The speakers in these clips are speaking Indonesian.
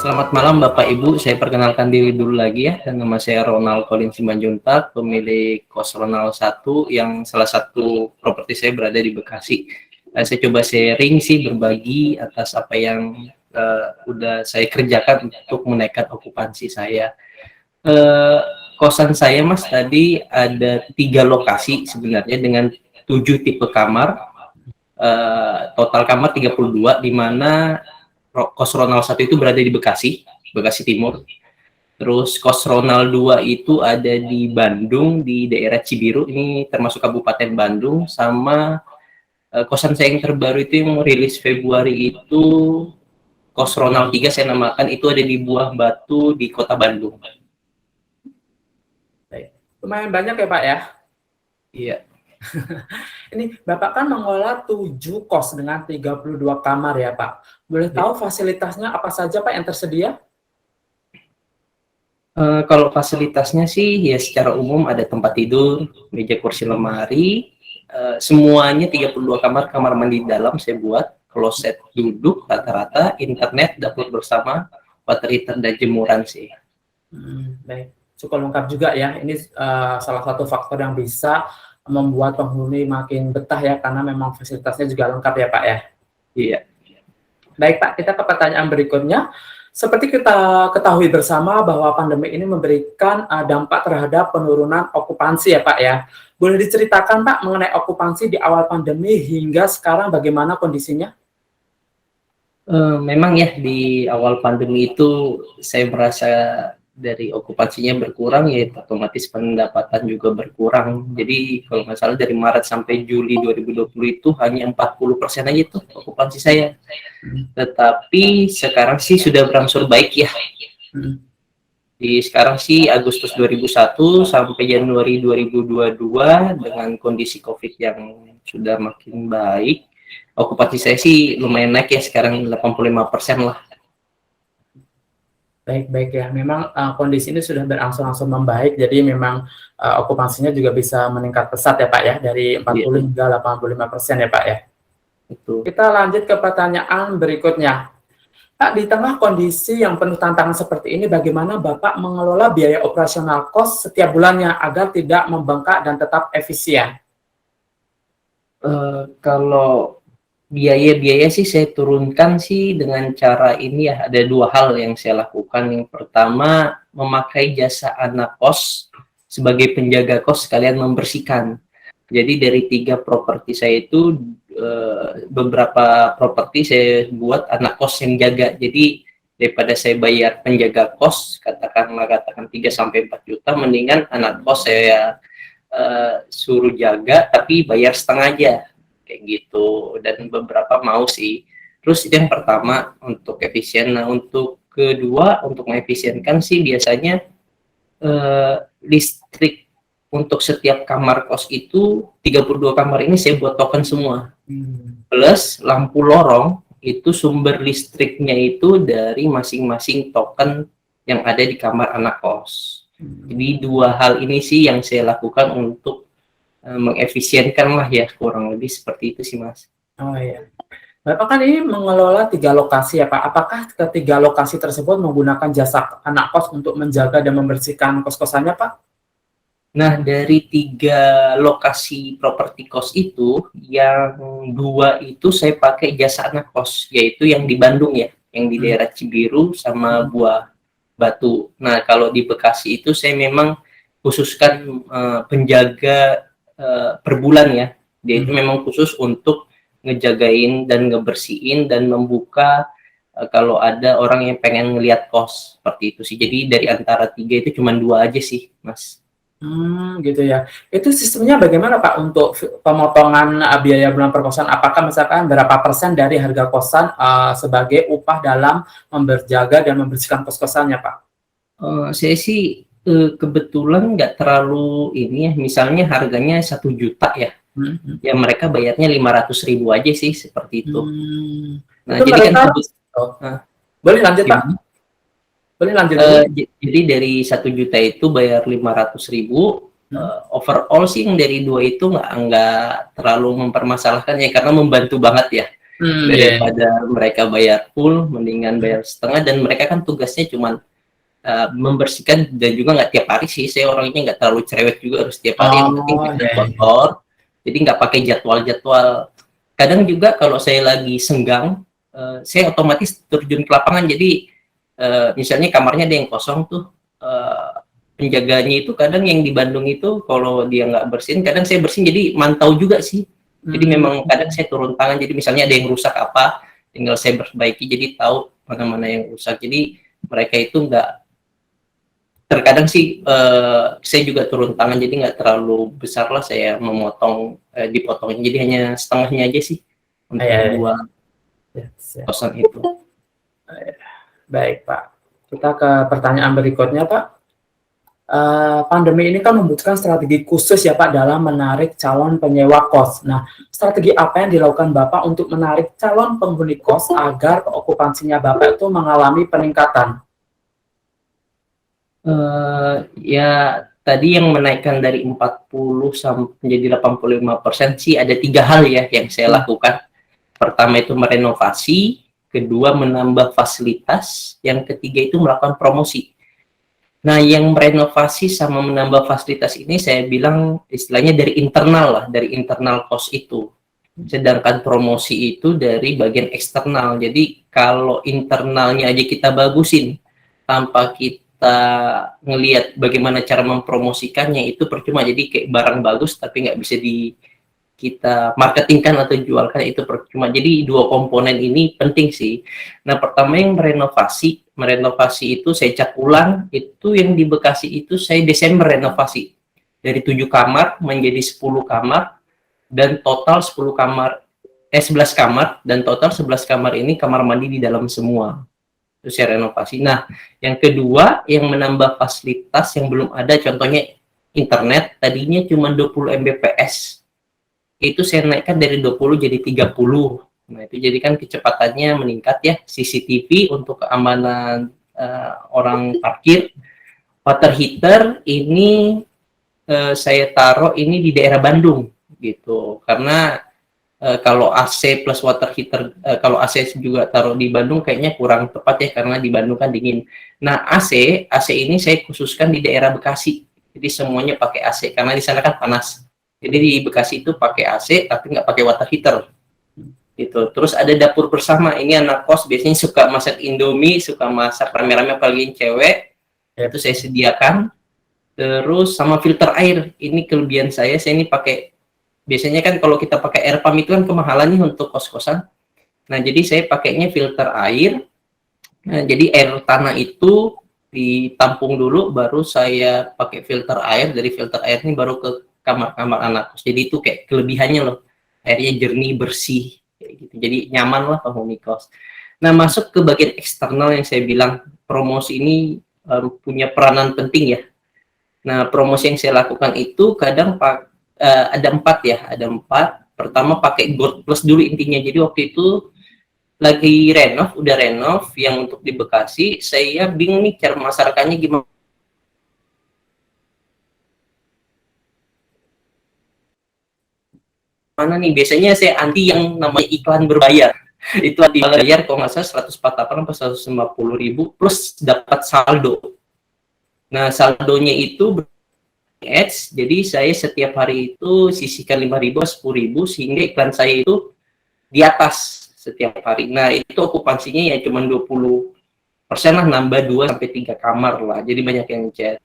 Selamat malam Bapak Ibu, saya perkenalkan diri dulu lagi ya. Nama saya Ronald Colin Simanjuntak, pemilik kos Ronald 1 yang salah satu properti saya berada di Bekasi. Saya coba sharing sih, berbagi atas apa yang udah saya kerjakan untuk menaikkan okupansi saya. Kosan saya Mas tadi ada 3 lokasi sebenarnya dengan 7 tipe kamar. Total kamar 32, di mana kos Ronald 1 itu berada di Bekasi, Bekasi Timur. Terus kos Ronald 2 itu ada di Bandung, di daerah Cibiru, ini termasuk Kabupaten Bandung. Sama kosan saya yang terbaru itu yang rilis Februari itu kos Ronald 3 saya namakan, itu ada di Buah Batu di Kota Bandung. Baik. Lumayan banyak ya Pak ya? Iya. Ini Bapak kan mengelola 7 kos dengan 32 kamar ya Pak. Boleh tahu fasilitasnya apa saja Pak yang tersedia? Kalau fasilitasnya sih ya secara umum ada tempat tidur, meja kursi lemari, semuanya 32 kamar, kamar mandi dalam saya buat, kloset duduk rata-rata, internet, dapur bersama, water heater dan jemuran sih. Baik, cukup lengkap juga ya. Ini salah satu faktor yang bisa membuat penghuni makin betah ya, karena memang fasilitasnya juga lengkap ya Pak ya. Iya. Baik Pak, kita ke pertanyaan berikutnya. Seperti kita ketahui bersama bahwa pandemi ini memberikan dampak terhadap penurunan okupansi ya Pak ya. Boleh diceritakan Pak mengenai okupansi di awal pandemi hingga sekarang bagaimana kondisinya? Memang ya di awal pandemi itu saya merasa dari okupansinya berkurang, ya otomatis pendapatan juga berkurang. Jadi kalau nggak salah dari Maret sampai Juli 2020 itu hanya 40% aja tuh okupansi saya. Tetapi sekarang sih sudah berangsur baik ya. Di sekarang sih Agustus 2001 sampai Januari 2022 dengan kondisi COVID yang sudah makin baik, okupansi saya sih lumayan naik ya, sekarang 85% lah. Baik ya, memang kondisi ini sudah berangsur-angsur membaik, jadi memang okupansinya juga bisa meningkat pesat ya Pak ya, dari 40 hingga 85% ya Pak ya. Betul. Kita lanjut ke pertanyaan berikutnya. Pak, di tengah kondisi yang penuh tantangan seperti ini, bagaimana Bapak mengelola biaya operasional kos setiap bulannya agar tidak membengkak dan tetap efisien? Kalau biaya-biaya sih saya turunkan sih dengan cara ini ya, ada 2 hal yang saya lakukan. Yang pertama, memakai jasa anak kos sebagai penjaga kos sekalian membersihkan. Jadi dari 3 properti saya itu beberapa properti saya buat anak kos yang jaga. Jadi daripada saya bayar penjaga kos katakan 3 sampai 4 juta, mendingan anak kos saya suruh jaga tapi bayar setengah aja, kayak gitu. Dan beberapa mau sih. Terus itu yang pertama untuk efisien. Nah, untuk kedua, untuk mengefisienkan sih biasanya listrik untuk setiap kamar kos itu 32 kamar ini saya buat token semua. Plus lampu lorong itu sumber listriknya itu dari masing-masing token yang ada di kamar anak kos. Jadi 2 hal ini sih yang saya lakukan untuk mengefisienkan lah ya, kurang lebih seperti itu sih Mas. Oh iya. Bapak kan ini mengelola 3 lokasi ya Pak. Apakah ketiga lokasi tersebut menggunakan jasa anak kos untuk menjaga dan membersihkan kos-kosannya Pak? Nah, dari 3 lokasi properti kos itu, yang 2 itu saya pakai jasa anak kos, yaitu yang di Bandung ya, yang di daerah Cibiru sama Buah Batu. Nah, kalau di Bekasi itu saya memang khususkan penjaga per bulan ya. Dia itu memang khusus untuk ngejagain dan ngebersihin dan membuka kalau ada orang yang pengen ngelihat kos, seperti itu sih. Jadi dari antara 3 itu cuma 2 aja sih Mas. Gitu ya. Itu sistemnya bagaimana Pak untuk pemotongan biaya bulan perkosan? Apakah misalkan berapa persen dari harga kosan sebagai upah dalam menjaga dan membersihkan kos-kosannya Pak? Saya sih kebetulan nggak terlalu ini ya, misalnya harganya 1 juta ya, ya mereka bayarnya 500.000 aja sih, seperti itu. Nah, itu jadi mereka, kan boleh lanjut Pak? Boleh lanjut. Jadi dari 1 juta itu bayar 500.000. Overall sih yang dari 2 itu nggak terlalu mempermasalahkan ya, karena membantu banget ya. Iya. Daripada mereka bayar full, mendingan bayar setengah, dan mereka kan tugasnya cuma membersihkan, dan juga nggak tiap hari sih, saya orangnya nggak terlalu cerewet juga harus tiap hari, yang penting Oh, bisa iya, iya. kotor, jadi nggak pakai jadwal-jadwal. Kadang juga kalau saya lagi senggang, saya otomatis terjun ke lapangan, jadi misalnya kamarnya ada yang kosong tuh, penjaganya itu kadang yang di Bandung itu kalau dia nggak bersihin, kadang saya bersihin, jadi mantau juga sih. Jadi Hmm. memang kadang saya turun tangan, jadi misalnya ada yang rusak apa, tinggal saya perbaiki, jadi tahu mana-mana yang rusak. Jadi mereka itu nggak, terkadang sih saya juga turun tangan, jadi nggak terlalu besar lah saya memotong, dipotongin, jadi hanya setengahnya aja sih untuk Iya, iya. dua Ya, siap. kosan itu. Baik, Pak. Kita ke pertanyaan berikutnya, Pak. Pandemi ini kan membutuhkan strategi khusus ya Pak dalam menarik calon penyewa kos. Nah, strategi apa yang dilakukan Bapak untuk menarik calon penghuni kos agar okupansinya Bapak itu mengalami peningkatan? Ya tadi yang menaikkan dari 40 sampai menjadi 85% sih ada 3 hal ya yang saya lakukan. Pertama itu merenovasi, kedua menambah fasilitas, yang ketiga itu melakukan promosi. Nah, yang merenovasi sama menambah fasilitas ini saya bilang istilahnya dari internal lah, dari internal kos itu. Sedangkan promosi itu dari bagian eksternal. Jadi kalau internalnya aja kita bagusin, tanpa kita ngelihat bagaimana cara mempromosikannya, itu percuma. Jadi kayak barang bagus tapi nggak bisa kita marketingkan atau jualkan, itu percuma. Jadi dua komponen ini penting sih. Nah, pertama yang merenovasi itu saya cat ulang, itu yang di Bekasi itu saya Desember renovasi. Dari 7 kamar menjadi 10 kamar, dan total 10 kamar, 11 kamar, dan total 11 kamar ini kamar mandi di dalam semua. Itu saya renovasi. Nah, yang kedua yang menambah fasilitas yang belum ada, contohnya internet, tadinya cuma 20 Mbps, itu saya naikkan dari 20 jadi 30. Nah, itu jadi kan kecepatannya meningkat ya. CCTV untuk keamanan orang parkir. Water heater ini saya taruh ini di daerah Bandung gitu. Karena kalau AC plus water heater, kalau AC juga taruh di Bandung kayaknya kurang tepat ya, karena di Bandung kan dingin. Nah, AC ini saya khususkan di daerah Bekasi. Jadi semuanya pakai AC karena di sana kan panas. Jadi di Bekasi itu pakai AC tapi nggak pakai water heater gitu. Terus ada dapur bersama. Ini anak kos biasanya suka masak Indomie, suka masak rame-rame, apalagi yang cewek. Yep. Itu saya sediakan. Terus sama filter air. Ini kelebihan saya ini pakai, biasanya kan kalau kita pakai air pump itu kan kemahalan nih untuk kos-kosan. Nah, jadi saya pakainya filter air. Nah, jadi air tanah itu ditampung dulu, baru saya pakai filter air. Dari filter air ini baru ke kamar-kamar anak kos. Jadi itu kayak kelebihannya loh. Airnya jernih, bersih, kayak gitu. Jadi nyaman lah penghuni kos. Nah, masuk ke bagian eksternal yang saya bilang, promosi ini punya peranan penting ya. Nah, promosi yang saya lakukan itu kadang ada 4 ya, ada 4. Pertama pakai God Plus dulu intinya. Jadi waktu itu lagi udah renov yang untuk di Bekasi, saya bingung nih cara memasarkannya gimana. Mana nih, biasanya saya anti yang namanya iklan berbayar. Itu anti bayar, kalau nggak salah 148 atau 150.000 plus dapat saldo. Nah, saldonya itu ads, jadi saya setiap hari itu sisihkan 5.000, 10.000, sehingga iklan saya itu di atas setiap hari. Nah, itu okupansinya ya cuma 20% lah, nambah 2 sampai 3 kamar lah. Jadi banyak yang chat.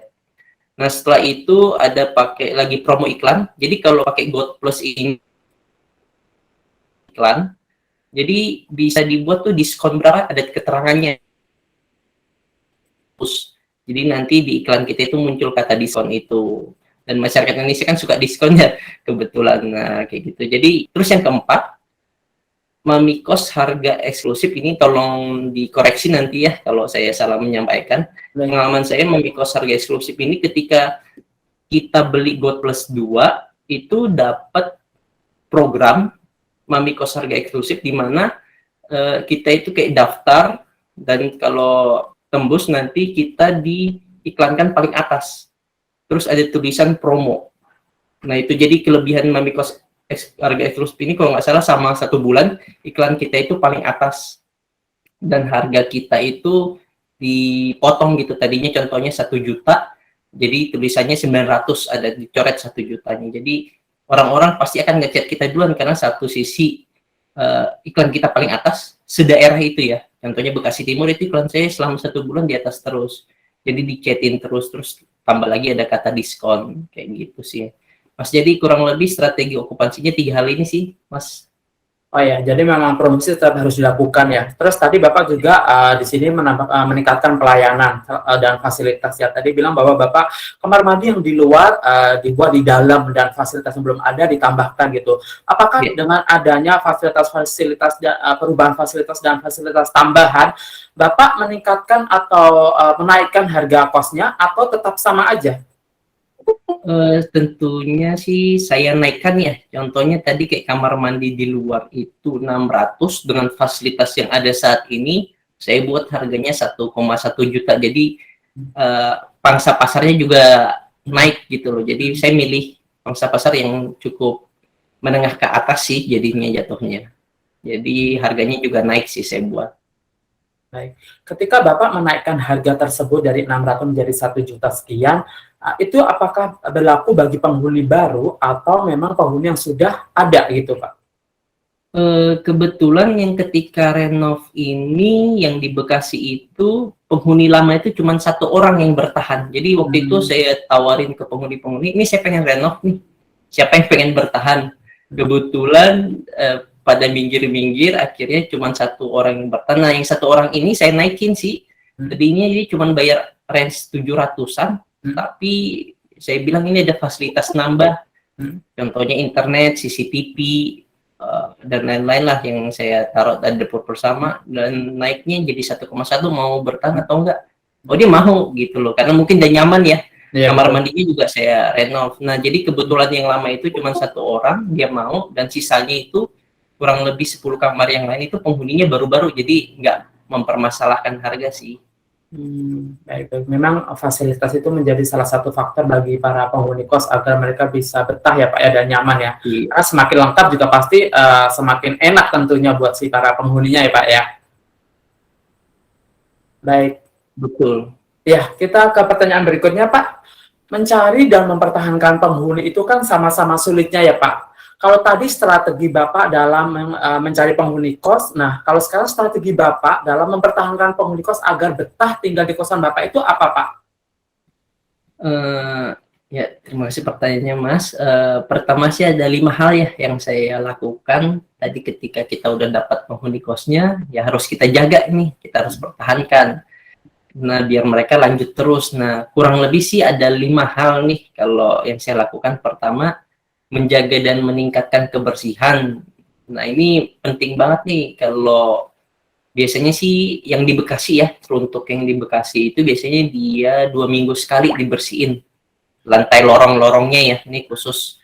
Nah, setelah itu ada pakai lagi promo iklan. Jadi kalau pakai God Plus ini iklan, jadi bisa dibuat tuh diskon berapa, ada keterangannya. Jadi nanti di iklan kita itu muncul kata diskon itu. Dan masyarakat Indonesia kan suka diskon ya, kebetulan. Nah, kayak gitu. Jadi, terus yang keempat, Mamikos harga eksklusif ini tolong dikoreksi nanti ya kalau saya salah menyampaikan. Pengalaman saya Mamikos harga eksklusif ini ketika kita beli God Plus 2 itu dapat program Mamikos harga eksklusif di mana kita itu kayak daftar, dan kalau tembus nanti kita diiklankan paling atas. Terus ada tulisan promo. Nah, itu jadi kelebihan Mamikos harga eksklusif ini kalau nggak salah sama 1 bulan iklan kita itu paling atas, dan harga kita itu dipotong gitu, tadinya contohnya 1 juta, jadi tulisannya 900, ada dicoret 1 jutanya. Jadi orang-orang pasti akan ngechat kita duluan karena satu sisi iklan kita paling atas sedaerah itu ya. Contohnya Bekasi Timur itu iklan saya selama 1 bulan di atas terus. Jadi dichatin terus tambah lagi ada kata diskon kayak gitu sih, Mas. Jadi kurang lebih strategi okupansinya 3 hal ini sih, Mas. Oh ya, jadi memang promosi tetap harus dilakukan ya. Terus tadi Bapak juga di sini meningkatkan pelayanan dan fasilitas ya. Tadi bilang bahwa Bapak kamar mandi yang di luar dibuat di dalam dan fasilitas yang belum ada ditambahkan gitu. Apakah dengan adanya fasilitas-fasilitas perubahan fasilitas dan fasilitas tambahan, Bapak meningkatkan atau menaikkan harga kosnya atau tetap sama aja? Tentunya sih saya naikkan ya. Contohnya tadi kayak kamar mandi di luar itu 600, dengan fasilitas yang ada saat ini saya buat harganya 1,1 juta. Jadi pangsa pasarnya juga naik gitu loh. Jadi saya milih pangsa pasar yang cukup menengah ke atas sih jadinya jatuhnya. Jadi harganya juga naik sih saya buat. Baik. Ketika Bapak menaikkan harga tersebut dari 600 menjadi 1 juta sekian, itu apakah berlaku bagi penghuni baru atau memang penghuni yang sudah ada gitu, Pak? Kebetulan yang ketika renov ini yang di Bekasi itu penghuni lama itu cuma 1 orang yang bertahan. Jadi waktu itu saya tawarin ke penghuni-penghuni, ini saya pengen renov nih, siapa yang pengen bertahan? Kebetulan pada minggir-minggir akhirnya cuma 1 orang yang bertahan. Nah, yang 1 orang ini saya naikin sih. Tadinya jadi cuma bayar range 700-an, tapi saya bilang ini ada fasilitas nambah. Contohnya internet, CCTV, dan lain-lain lah yang saya taruh di dapur bersama, dan naiknya jadi 1,1. Mau bertahan atau enggak? Oh, dia mau gitu loh, karena mungkin udah nyaman ya. Kamar mandinya juga saya renov. Nah, jadi kebetulan yang lama itu cuma 1 orang, dia mau, dan sisanya itu kurang lebih 10 kamar yang lain itu penghuninya baru-baru, jadi nggak mempermasalahkan harga sih. Baik. Memang fasilitas itu menjadi salah satu faktor bagi para penghuni kos agar mereka bisa betah ya Pak ya, dan nyaman ya. Karena semakin lengkap juga pasti semakin enak tentunya buat si para penghuninya ya Pak ya. Baik. Betul. Ya, kita ke pertanyaan berikutnya Pak. Mencari dan mempertahankan penghuni itu kan sama-sama sulitnya ya Pak. Kalau tadi strategi Bapak dalam mencari penghuni kos, nah kalau sekarang strategi Bapak dalam mempertahankan penghuni kos agar betah tinggal di kosan Bapak itu apa Pak? Ya, terima kasih pertanyaannya Mas. Pertama sih ada 5 hal ya yang saya lakukan. Tadi ketika kita udah dapat penghuni kosnya, ya harus kita jaga nih, kita harus pertahankan. Nah, biar mereka lanjut terus. Nah, kurang lebih sih ada 5 hal nih kalau yang saya lakukan. Pertama, menjaga dan meningkatkan kebersihan. Nah, ini penting banget nih. Kalau biasanya sih yang di Bekasi ya, untuk yang di Bekasi itu biasanya dia 2 minggu sekali dibersihin lantai lorong-lorongnya ya. Ini khusus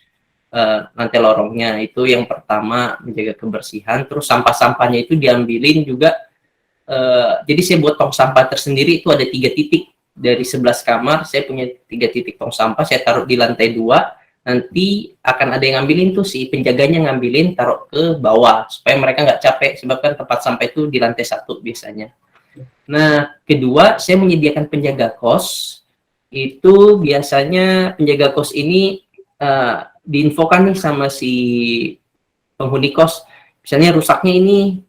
lantai lorongnya. Itu yang pertama, menjaga kebersihan. Terus sampah-sampahnya itu diambilin juga. Jadi saya buat tong sampah tersendiri, itu ada 3 titik. Dari 11 kamar saya punya 3 titik tong sampah, saya taruh di lantai 2. Nanti akan ada yang ngambilin tuh, si penjaganya ngambilin, taruh ke bawah supaya mereka nggak capek, sebab kan tempat sampah itu di lantai 1 biasanya. Nah, kedua, saya menyediakan penjaga kos. Itu biasanya penjaga kos ini diinfokan nih sama si penghuni kos, misalnya rusaknya ini,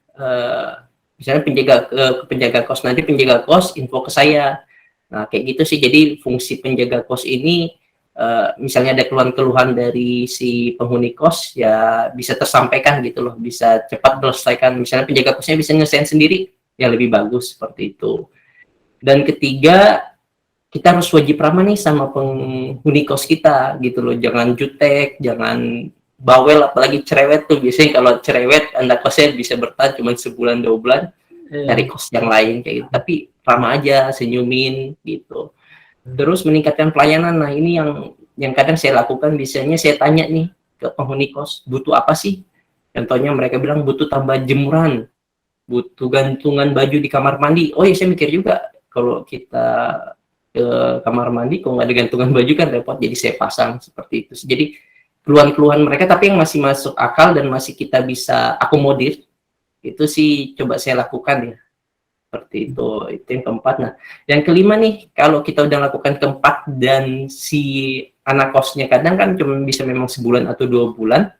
misalnya penjaga kos, nanti penjaga kos info ke saya. Nah, kayak gitu sih. Jadi fungsi penjaga kos ini, misalnya ada keluhan-keluhan dari si penghuni kos, ya bisa tersampaikan gitu loh, bisa cepat selesaikan. Misalnya penjaga kosnya bisa nyelesain sendiri, ya lebih bagus seperti itu. Dan ketiga, kita harus wajib ramah nih sama penghuni kos kita gitu loh, jangan jutek, jangan bawel, apalagi cerewet tuh. Biasanya kalau cerewet, anak kosnya bisa bertahan cuma sebulan 2 bulan, cari kos yang lain kayak gitu. Tapi ramah aja, senyumin gitu. Terus meningkatkan pelayanan. Nah, ini yang kadang saya lakukan. Biasanya saya tanya nih ke penghuni kos, butuh apa sih? Contohnya mereka bilang butuh tambah jemuran, butuh gantungan baju di kamar mandi. Oh ya, saya mikir juga, kalau kita ke kamar mandi kok nggak ada gantungan baju kan repot, jadi saya pasang seperti itu. Jadi keluhan-keluhan mereka, tapi yang masih masuk akal dan masih kita bisa akomodir, itu sih coba saya lakukan ya. Seperti itu yang keempat. Nah, yang kelima nih, kalau kita udah lakukan keempat dan si anak kosnya kadang kan cuma bisa memang sebulan atau 2 bulan,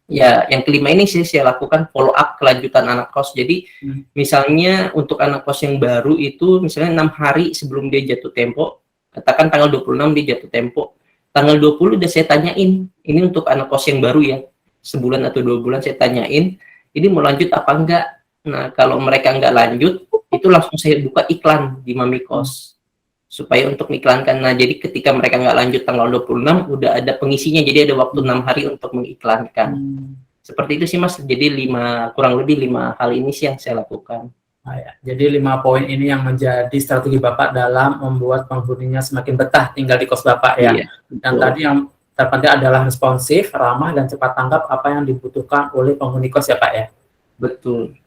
ya yang kelima ini sih saya lakukan follow up kelanjutan anak kos. Jadi misalnya untuk anak kos yang baru itu misalnya 6 hari sebelum dia jatuh tempo, katakan tanggal 26 dia jatuh tempo, tanggal 20 udah saya tanyain, ini untuk anak kos yang baru ya, sebulan atau 2 bulan saya tanyain, ini mau lanjut apa enggak. Nah, kalau mereka nggak lanjut, itu langsung saya buka iklan di Mami Kos. Supaya untuk mengiklankan. Nah, jadi ketika mereka nggak lanjut tanggal 26, udah ada pengisinya. Jadi ada waktu 6 hari untuk mengiklankan. Seperti itu sih, Mas. Jadi kurang lebih 5 hal ini sih yang saya lakukan. Nah, ya. Jadi 5 poin ini yang menjadi strategi Bapak dalam membuat penghuninya semakin betah tinggal di kos Bapak ya. Iya, Dan tadi yang terpenting adalah responsif, ramah, dan cepat tanggap apa yang dibutuhkan oleh penghuni kos ya Pak ya. Betul.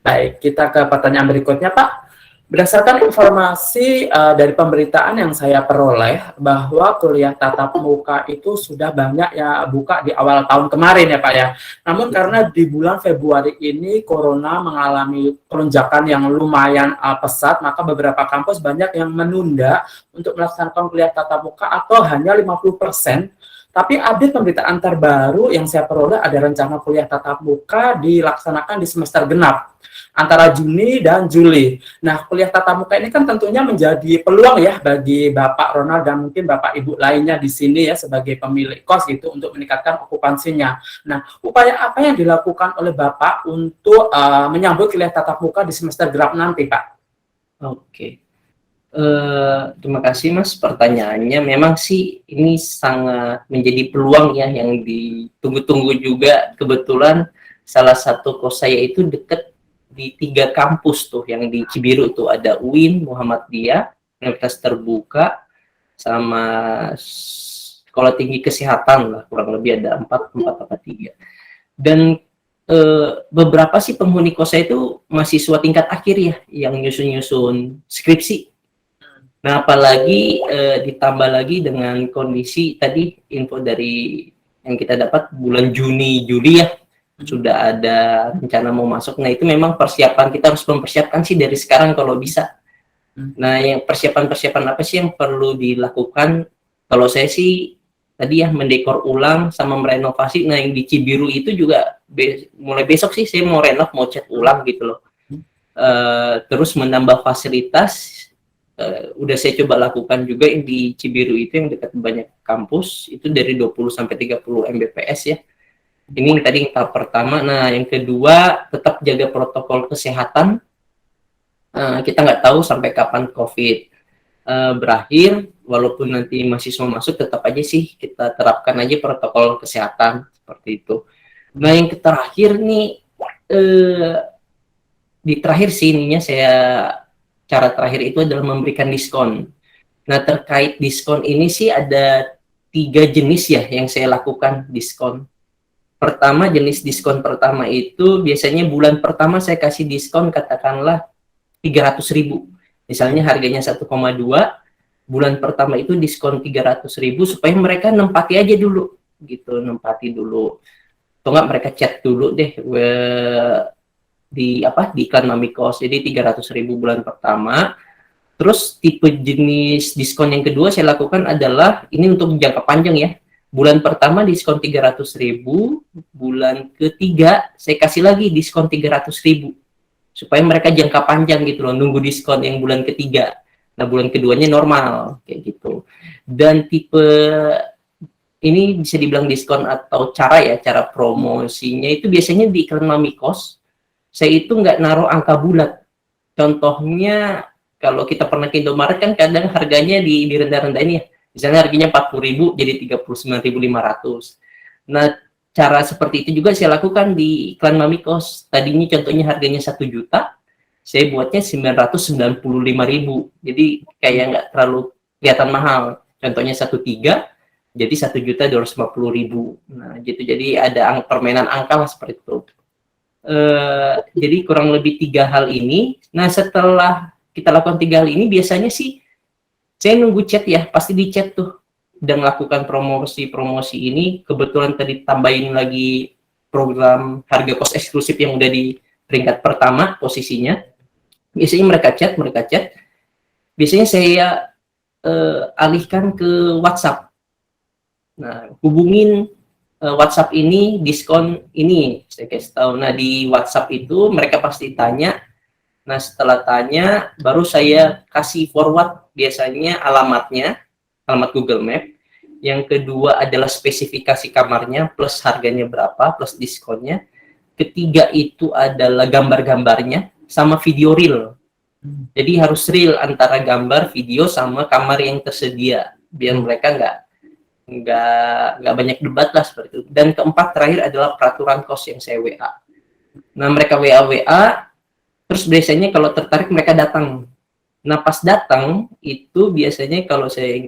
Baik, kita ke pertanyaan berikutnya Pak. Berdasarkan informasi dari pemberitaan yang saya peroleh bahwa kuliah tatap muka itu sudah banyak ya buka di awal tahun kemarin ya Pak ya. Namun karena di bulan Februari ini Corona mengalami lonjakan yang lumayan pesat, maka beberapa kampus banyak yang menunda untuk melaksanakan kuliah tatap muka atau hanya 50%. Tapi update pemberitaan terbaru yang saya peroleh ada rencana kuliah tatap muka dilaksanakan di semester genap antara Juni dan Juli. Nah, kuliah tatap muka ini kan tentunya menjadi peluang ya bagi Bapak Ronald dan mungkin Bapak Ibu lainnya di sini ya sebagai pemilik kos gitu untuk meningkatkan okupansinya. Nah, upaya apa yang dilakukan oleh Bapak untuk menyambut kuliah tatap muka di semester genap nanti, Pak? Oke. Terima kasih Mas pertanyaannya. Memang sih ini sangat menjadi peluang ya yang ditunggu-tunggu juga. Kebetulan salah satu kos saya itu dekat di 3 kampus tuh, yang di Cibiru tuh ada UIN, Muhammadiyah, Universitas Terbuka, sama Sekolah Tinggi Kesehatan lah, kurang lebih ada 4 apa 3. Dan beberapa sih penghuni kos saya itu mahasiswa tingkat akhir ya, yang nyusun-nyusun skripsi. Nah, apalagi ditambah lagi dengan kondisi tadi info dari yang kita dapat bulan Juni, Juli ya, sudah ada rencana mau masuk. Nah, itu memang persiapan, kita harus mempersiapkan sih dari sekarang kalau bisa. Nah, yang persiapan-persiapan apa sih yang perlu dilakukan? Kalau saya sih tadi ya mendekor ulang sama merenovasi. Nah, yang di Cibiru itu juga mulai besok sih saya mau renov, mau cat ulang gitu loh. Terus menambah fasilitas, udah saya coba lakukan juga yang di Cibiru itu yang dekat banyak kampus, itu dari 20 sampai 30 Mbps ya. Ini yang tadi yang tahap pertama. Nah, yang kedua tetap jaga protokol kesehatan. Kita nggak tahu sampai kapan COVID berakhir, walaupun nanti mahasiswa masuk tetap aja sih kita terapkan aja protokol kesehatan seperti itu. Nah, yang terakhir nih, di terakhir sih ininya cara terakhir itu adalah memberikan diskon. Nah, terkait diskon ini sih ada 3 jenis ya yang saya lakukan diskon. Pertama, jenis diskon pertama itu biasanya bulan pertama saya kasih diskon katakanlah 300.000. Misalnya harganya 1,2, bulan pertama itu diskon 300.000 supaya mereka nempati aja dulu gitu, nempati dulu. Atau enggak mereka chat dulu deh di iklan Mami Kos. Jadi 300.000 bulan pertama. Terus tipe jenis diskon yang kedua saya lakukan adalah ini untuk jangka panjang ya. Bulan pertama diskon 300.000, bulan ketiga saya kasih lagi diskon 300.000 supaya mereka jangka panjang gitu loh, nunggu diskon yang bulan ketiga. Nah, bulan keduanya normal kayak gitu. Dan tipe ini bisa dibilang diskon atau cara promosinya itu biasanya di iklan Mami Kos. Saya itu nggak naruh angka bulat. Contohnya kalau kita pernah ke Indomaret kan kadang harganya di rendah-rendahin ya. Misalnya harganya 40.000 jadi 39.500. Nah, cara seperti itu juga saya lakukan di iklan Mami Kos. Tadinya contohnya harganya 1 juta, saya buatnya 995.000. Jadi kayak nggak terlalu kelihatan mahal. Contohnya 1,3 jadi 1.250.000. Nah, gitu. Jadi ada permainan angka lah seperti itu. Jadi kurang lebih 3 hal ini. Nah, setelah kita lakukan 3 hal ini biasanya sih saya nunggu chat ya, pasti di chat tuh. dan melakukan promosi-promosi ini, kebetulan tadi tambahin lagi program harga kos eksklusif yang udah di peringkat pertama posisinya. Biasanya mereka chat, biasanya saya alihkan ke WhatsApp. Nah, hubungin WhatsApp ini, diskon ini, saya kasih tahu. Nah, di WhatsApp itu mereka pasti tanya. Nah, setelah tanya, baru saya kasih forward biasanya alamatnya, alamat Google Map. Yang kedua adalah spesifikasi kamarnya, plus harganya berapa, plus diskonnya. Ketiga itu adalah gambar-gambarnya, sama video real. Jadi harus real antara gambar, video, sama kamar yang tersedia. Biar mereka nggak banyak debat lah seperti itu. Dan keempat terakhir adalah peraturan kos yang saya WA. Nah, mereka WA, terus biasanya kalau tertarik mereka datang. Nah, pas datang itu biasanya kalau saya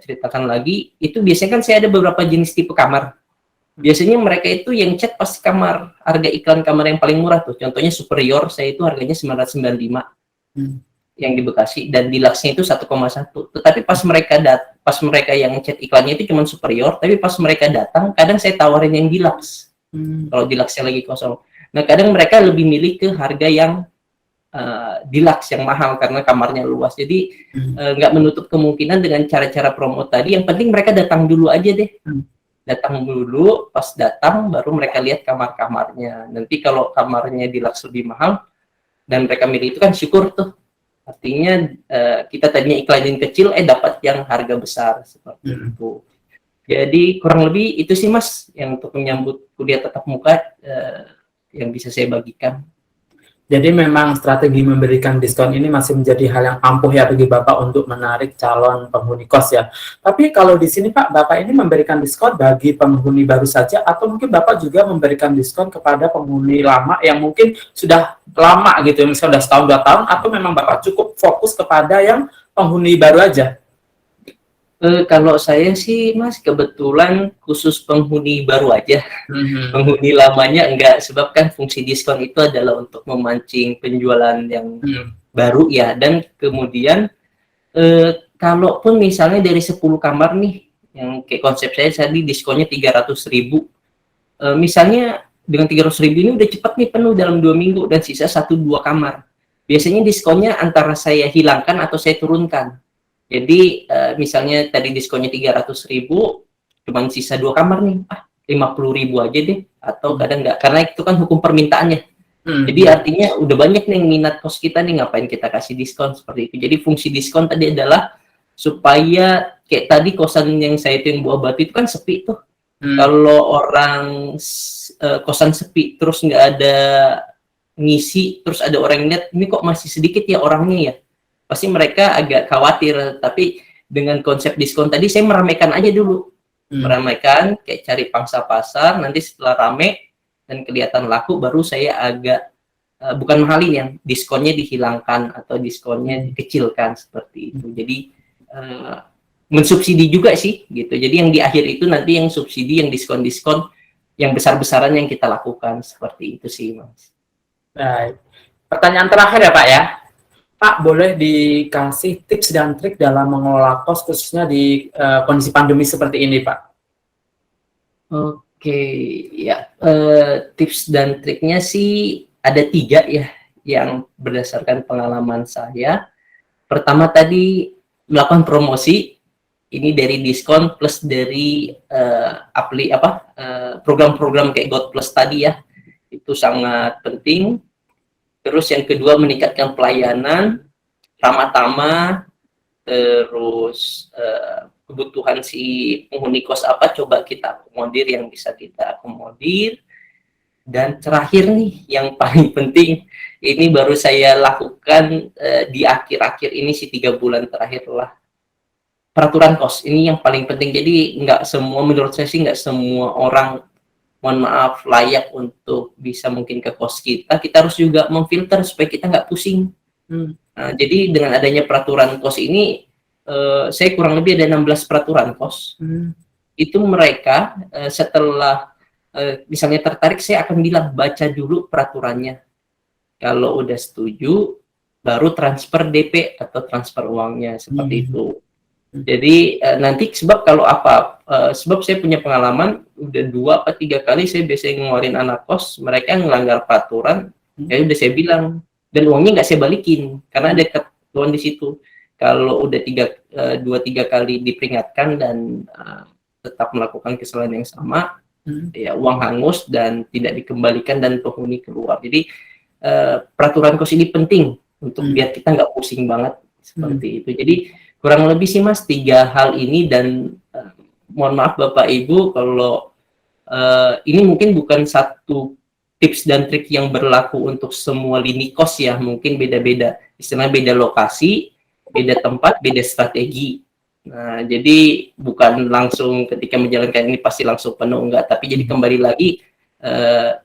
ceritakan lagi, itu biasanya kan saya ada beberapa jenis tipe kamar. Biasanya mereka itu yang chat pasti kamar, harga iklan kamar yang paling murah tuh. Contohnya Superior, saya itu harganya 995 yang di Bekasi, dan Deluxe-nya itu 1,1. Tetapi pas mereka yang chat iklannya itu cuma Superior, tapi pas mereka datang, kadang saya tawarin yang Deluxe. Kalau Deluxe-nya lagi kosong. Nah, kadang mereka lebih milih ke harga yang Deluxe yang mahal karena kamarnya luas. Jadi nggak menutup kemungkinan dengan cara-cara promo tadi. Yang penting mereka datang dulu aja deh. Datang dulu, pas datang baru mereka lihat kamar-kamarnya. Nanti kalau kamarnya Deluxe lebih mahal dan mereka milih itu kan syukur tuh. Artinya kita tadinya iklanin kecil, dapat yang harga besar seperti itu. Jadi kurang lebih itu sih Mas, yang untuk menyambut kuliah tatap muka yang bisa saya bagikan. Jadi memang strategi memberikan diskon ini masih menjadi hal yang ampuh ya bagi Bapak untuk menarik calon penghuni kos ya. Tapi kalau di sini Pak, Bapak ini memberikan diskon bagi penghuni baru saja atau mungkin Bapak juga memberikan diskon kepada penghuni lama yang mungkin sudah lama gitu, misalnya sudah setahun 2 tahun, atau memang Bapak cukup fokus kepada yang penghuni baru aja? Kalau saya sih Mas, kebetulan khusus penghuni baru aja. Penghuni lamanya enggak, sebab kan fungsi diskon itu adalah untuk memancing penjualan yang baru ya. Dan kemudian kalaupun misalnya dari 10 kamar nih, yang kayak konsep saya tadi diskonnya 300.000, misalnya dengan 300.000 ini udah cepat nih penuh dalam 2 minggu dan sisa 1-2 kamar. Biasanya diskonnya antara saya hilangkan atau saya turunkan. Jadi misalnya tadi diskonnya 300.000, cuman sisa 2 kamar nih, 50.000 aja deh, atau kadang enggak, karena itu kan hukum permintaannya. Jadi artinya udah banyak nih yang minat kos kita nih, ngapain kita kasih diskon seperti itu. Jadi fungsi diskon tadi adalah supaya kayak tadi kosan yang saya itu yang Buah Batu itu kan sepi tuh. Kalau orang kosan sepi terus nggak ada ngisi, terus ada orang yang lihat ini kok masih sedikit ya orangnya ya, pasti mereka agak khawatir. Tapi dengan konsep diskon tadi saya meramaikan aja dulu, meramaikan kayak cari pangsa pasar. Nanti setelah rame dan kelihatan laku, baru saya agak bukan mahalin, yang diskonnya dihilangkan atau diskonnya dikecilkan seperti itu. Jadi mensubsidi juga sih gitu. Jadi yang di akhir itu nanti yang subsidi, yang diskon-diskon yang besar-besaran yang kita lakukan seperti itu sih Mas. Baik. Pertanyaan terakhir ya Pak ya. Pak, boleh dikasih tips dan trik dalam mengelola kos khususnya di kondisi pandemi seperti ini, Pak? Oke, ya, tips dan triknya sih ada 3 ya, yang berdasarkan pengalaman saya. Pertama tadi melakukan promosi, ini dari diskon plus dari program-program kayak God Plus tadi ya, itu sangat penting. Terus yang kedua meningkatkan pelayanan, ramah tamah, terus kebutuhan si penghuni kos apa, coba kita akomodir yang bisa kita akomodir. Dan terakhir nih yang paling penting, ini baru saya lakukan di akhir-akhir ini sih, 3 bulan terakhir lah, peraturan kos. Ini yang paling penting. Jadi nggak semua, menurut saya sih nggak semua orang, mohon maaf, layak untuk bisa mungkin ke kos kita. Kita harus juga memfilter supaya kita nggak pusing. Nah, jadi dengan adanya peraturan kos ini, saya kurang lebih ada 16 peraturan kos. Itu mereka setelah misalnya tertarik, saya akan bilang baca dulu peraturannya. Kalau udah setuju, baru transfer DP atau transfer uangnya seperti itu. Jadi nanti sebab kalau sebab saya punya pengalaman udah 2 atau 3 kali saya biasanya ngeluarin anak kos, mereka ngelanggar peraturan, ya udah saya bilang, dan uangnya nggak saya balikin karena ada ketentuan di situ. Kalau udah 2-3 kali diperingatkan dan tetap melakukan kesalahan yang sama, ya uang hangus dan tidak dikembalikan dan penghuni keluar. Jadi peraturan kos ini penting untuk biar kita nggak pusing banget seperti itu. Jadi kurang lebih sih Mas 3 hal ini, dan mohon maaf Bapak Ibu kalau ini mungkin bukan satu tips dan trik yang berlaku untuk semua lini kos ya, mungkin beda-beda. Istilahnya beda lokasi, beda tempat, beda strategi. Nah, jadi bukan langsung ketika menjalankan ini pasti langsung penuh, enggak. Tapi jadi kembali lagi,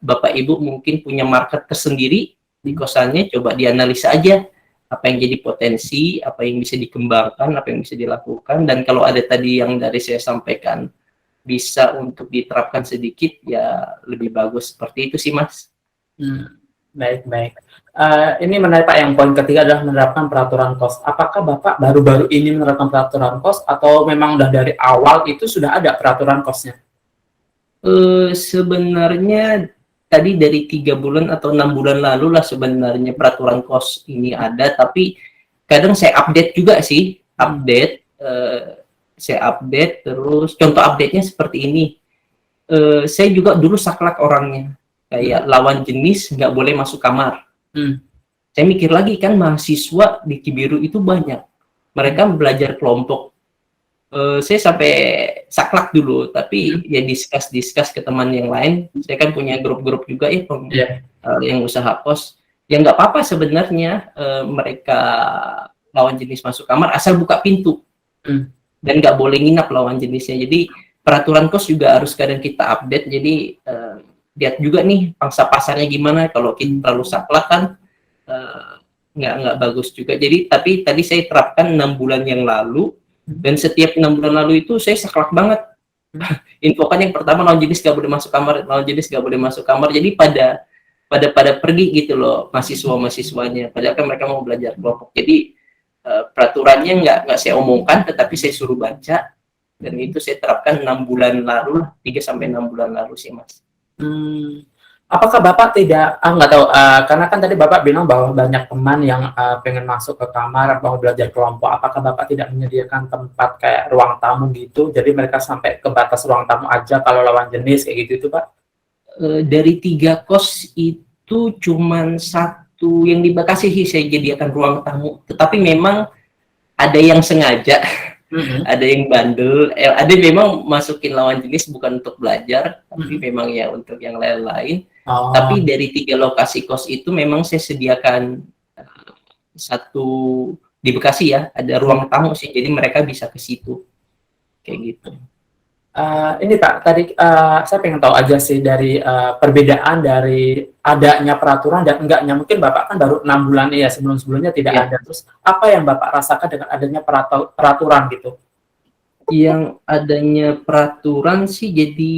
Bapak Ibu mungkin punya market tersendiri di kosannya, coba dianalisa aja apa yang jadi potensi, apa yang bisa dikembangkan, apa yang bisa dilakukan, dan kalau ada tadi yang dari saya sampaikan bisa untuk diterapkan sedikit, ya lebih bagus. Seperti itu sih Mas. Baik. Ini menarik Pak, yang poin ketiga adalah menerapkan peraturan kos. Apakah Bapak baru-baru ini menerapkan peraturan kos atau memang udah dari awal itu sudah ada peraturan kosnya? Sebenarnya tadi dari 3 bulan atau 6 bulan lalu lah sebenarnya peraturan kos ini ada, tapi kadang saya update juga sih, saya update terus. Contoh update-nya seperti ini, saya juga dulu saklek orangnya, kayak lawan jenis nggak boleh masuk kamar. Saya mikir lagi, kan mahasiswa di Cibiru itu banyak, mereka belajar kelompok. Saya sampai saklek dulu, tapi ya discuss ke teman yang lain. Saya kan punya grup-grup juga ya, yang usaha kos. Ya nggak apa-apa sebenarnya mereka lawan jenis masuk kamar asal buka pintu, dan nggak boleh nginap lawan jenisnya. Jadi peraturan kos juga harus kadang kita update. Jadi lihat juga nih pangsa pasarnya gimana. Kalau kita terlalu saklek kan nggak bagus juga. Jadi tapi tadi saya terapkan 6 bulan yang lalu. Dan setiap 6 bulan lalu itu saya saklek banget. Infokan yang pertama, lawan jenis gak boleh masuk kamar, lawan jenis gak boleh masuk kamar. Jadi pada pergi gitu loh mahasiswanya. Padahal kan mereka mau belajar kelompok. Jadi peraturannya nggak saya omongkan, tetapi saya suruh baca. Dan itu saya terapkan 6 bulan lalu, 3-6 bulan lalu sih Mas. Apakah Bapak tidak, nggak tahu, karena kan tadi Bapak bilang bahwa banyak teman yang pengen masuk ke kamar, mau belajar kelompok. Apakah Bapak tidak menyediakan tempat kayak ruang tamu gitu, jadi mereka sampai ke batas ruang tamu aja kalau lawan jenis kayak gitu itu Pak? Dari 3 kos itu cuman 1 yang di Bekasi sih saya jadikan ruang tamu. Tetapi memang ada yang sengaja, ada yang bandel, ada memang masukin lawan jenis bukan untuk belajar, tapi memang ya untuk yang lain-lain. Tapi dari 3 lokasi kos itu memang saya sediakan 1 di Bekasi ya, ada ruang tamu sih, jadi mereka bisa ke situ, kayak gitu. Ini Pak, tadi saya pengen tahu aja sih dari perbedaan dari adanya peraturan dan enggaknya. Mungkin Bapak kan baru 6 bulan ya, sebelum-sebelumnya tidak ada. Terus apa yang Bapak rasakan dengan adanya peraturan gitu? Yang adanya peraturan sih jadi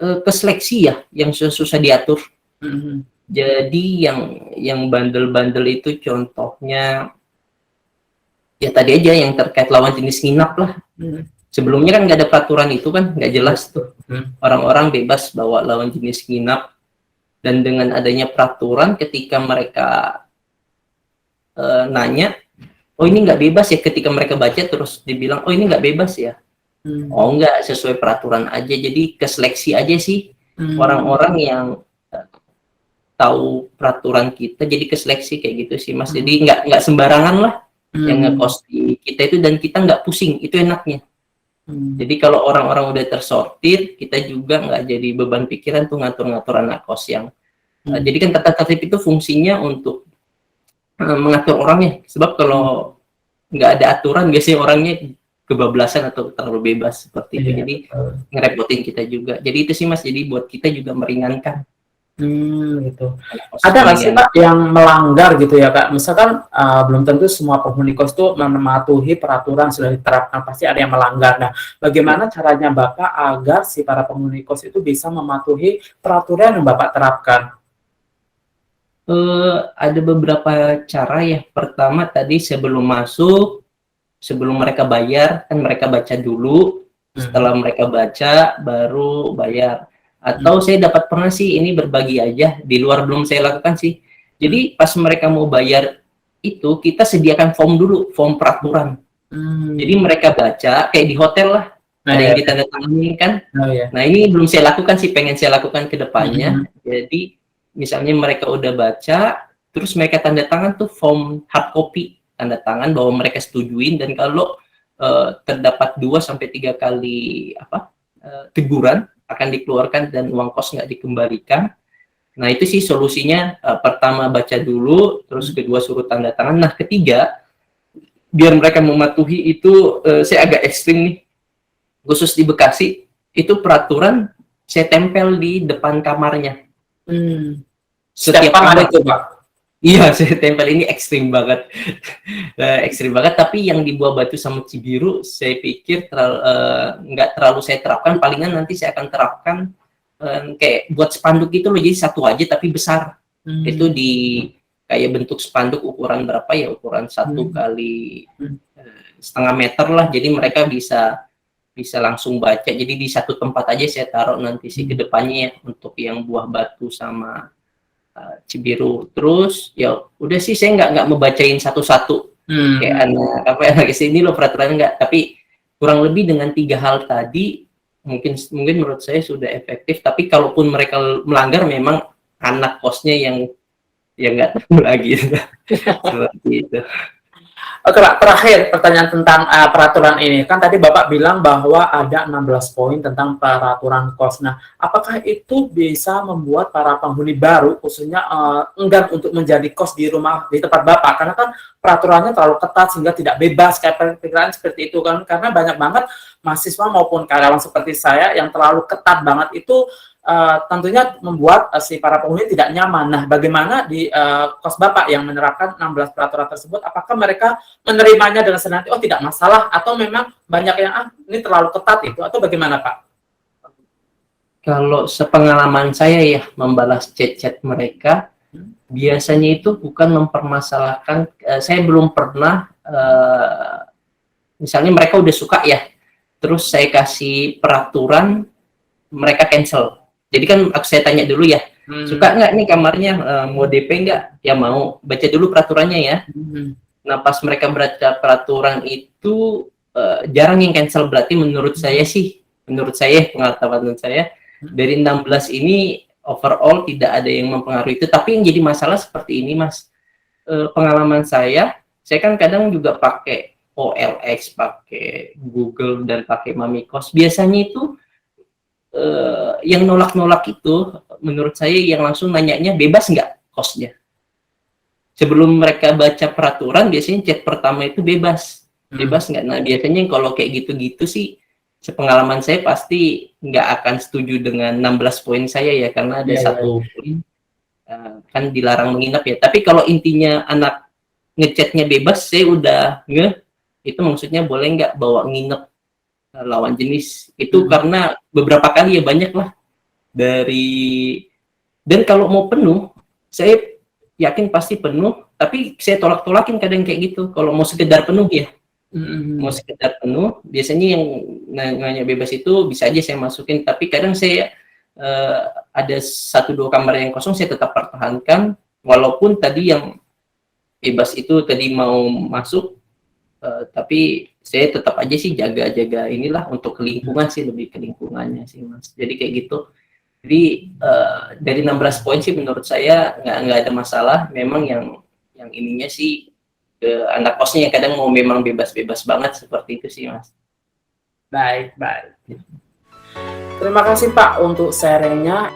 keseleksi ya, yang susah diatur. Jadi yang bandel-bandel itu contohnya ya tadi aja yang terkait lawan jenis nginap lah. Sebelumnya kan nggak ada peraturan itu kan, nggak jelas tuh. Orang-orang bebas bawa lawan jenis nginap, dan dengan adanya peraturan ketika mereka nanya, oh ini nggak bebas ya, ketika mereka baca terus dibilang, oh ini nggak bebas ya. Oh enggak, sesuai peraturan aja. Jadi keseleksi aja sih orang-orang yang tahu peraturan kita, jadi keseleksi kayak gitu sih Mas. Jadi nggak sembarangan lah yang ngekos di kita itu, dan kita nggak pusing, itu enaknya. Jadi kalau orang-orang udah tersortir, kita juga nggak jadi beban pikiran tuh ngatur-ngatur anak kos yang jadi kan tata tertib itu fungsinya untuk mengatur orangnya. Sebab kalau nggak ada aturan biasanya orangnya kebablasan atau terlalu bebas seperti itu. Jadi ngerepotin kita juga. Jadi itu sih Mas, jadi buat kita juga meringankan. Gitu. Ada nggak sih Pak yang melanggar gitu ya Kak? Misalkan belum tentu semua penghuni kos itu mematuhi peraturan sudah diterapkan, pasti ada yang melanggar. Nah, bagaimana caranya Bapak agar si para penghuni kos itu bisa mematuhi peraturan yang Bapak terapkan? Ada beberapa cara ya. Pertama tadi sebelum masuk sebelum mereka bayar kan mereka baca dulu, setelah mereka baca baru bayar. Atau saya dapat pernah sih ini berbagi aja, di luar belum saya lakukan sih. Jadi pas mereka mau bayar itu kita sediakan form dulu, form peraturan. Jadi mereka baca kayak di hotel lah, ada yang ditandatangani kan. Nah ini belum saya lakukan sih, pengen saya lakukan ke depannya. Jadi misalnya mereka udah baca, terus mereka tanda tangan tuh form hard copy, tanda tangan bahwa mereka setujuin, dan kalau terdapat 2-3 kali teguran akan dikeluarkan dan uang kos nggak dikembalikan. Nah itu sih solusinya, pertama baca dulu, terus kedua suruh tanda tangan. Nah ketiga, biar mereka mematuhi itu saya agak ekstrim nih, khusus di Bekasi itu peraturan saya tempel di depan kamarnya. Setiap kamar itu Pak. Iya, saya tempel, ini ekstrim banget. Ekstrim banget, tapi yang di Buah Batu sama Cibiru saya pikir nggak terlalu saya terapkan, palingan nanti saya akan terapkan kayak buat spanduk itu loh, jadi satu aja tapi besar. Itu di kayak bentuk spanduk ukuran berapa ya, ukuran 1 kali setengah meter lah, jadi mereka bisa langsung baca. Jadi di satu tempat aja saya taruh nanti sih ke depannya ya, untuk yang Buah Batu sama Cibiru. Terus ya udah sih, saya nggak membacain satu-satu kayak anak kesini loh peraturan, nggak, tapi kurang lebih dengan 3 hal tadi mungkin menurut saya sudah efektif. Tapi kalaupun mereka melanggar, memang anak kosnya yang nggak tahu lagi. Seperti itu. Oke Pak, terakhir pertanyaan tentang peraturan ini. Kan tadi Bapak bilang bahwa ada 16 poin tentang peraturan kos. Nah, apakah itu bisa membuat para penghuni baru, khususnya enggan untuk menjadi kos di rumah, di tempat Bapak? Karena kan peraturannya terlalu ketat sehingga tidak bebas, kayak pikiran seperti itu kan. Karena banyak banget mahasiswa maupun karyawan seperti saya yang terlalu ketat banget itu, tentunya membuat si para penghuni tidak nyaman. Nah, bagaimana di kos Bapak yang menerapkan 16 peraturan tersebut? Apakah mereka menerimanya dengan senang hati, oh tidak masalah, atau memang banyak yang ini terlalu ketat itu, atau bagaimana Pak? Kalau sepengalaman saya ya, membalas chat-chat mereka, biasanya itu bukan mempermasalahkan, saya belum pernah, misalnya mereka udah suka ya, terus saya kasih peraturan, mereka cancel. Jadi kan saya tanya dulu ya, suka nggak nih kamarnya, mau DP nggak? Ya mau, baca dulu peraturannya ya. Nah pas mereka baca peraturan itu jarang yang cancel, berarti menurut saya pengetahuan saya, dari 16 ini overall tidak ada yang mempengaruhi itu. Tapi yang jadi masalah seperti ini Mas, pengalaman saya kan kadang juga pakai OLX, pakai Google, dan pakai Mamikos. Biasanya itu yang nolak-nolak itu menurut saya yang langsung nanyanya bebas nggak kosnya. Sebelum mereka baca peraturan, biasanya chat pertama itu bebas nggak. Nah biasanya kalau kayak gitu-gitu sih, sepengalaman saya pasti nggak akan setuju dengan 16 poin saya ya, karena ada satu poin kan dilarang menginap ya. Tapi kalau intinya anak ngechatnya bebas, saya udah itu maksudnya boleh nggak bawa nginep lawan jenis itu, karena beberapa kali ya, banyak lah dan kalau mau penuh, saya yakin pasti penuh, tapi saya tolak-tolakin kadang kayak gitu. Kalau mau sekedar penuh ya, mau sekedar penuh, biasanya yang nanya bebas itu bisa aja saya masukin. Tapi kadang saya ada 1-2 kamar yang kosong, saya tetap pertahankan, walaupun tadi yang bebas itu tadi mau masuk, tapi saya tetap aja sih jaga inilah untuk lingkungan sih, lebih ke lingkungannya sih Mas. Jadi kayak gitu. Jadi dari 16 poin sih menurut saya nggak ada masalah. Memang yang ininya sih anak kosnya yang kadang mau memang bebas-bebas banget, seperti itu sih Mas. Baik. Terima kasih Pak untuk sharingnya.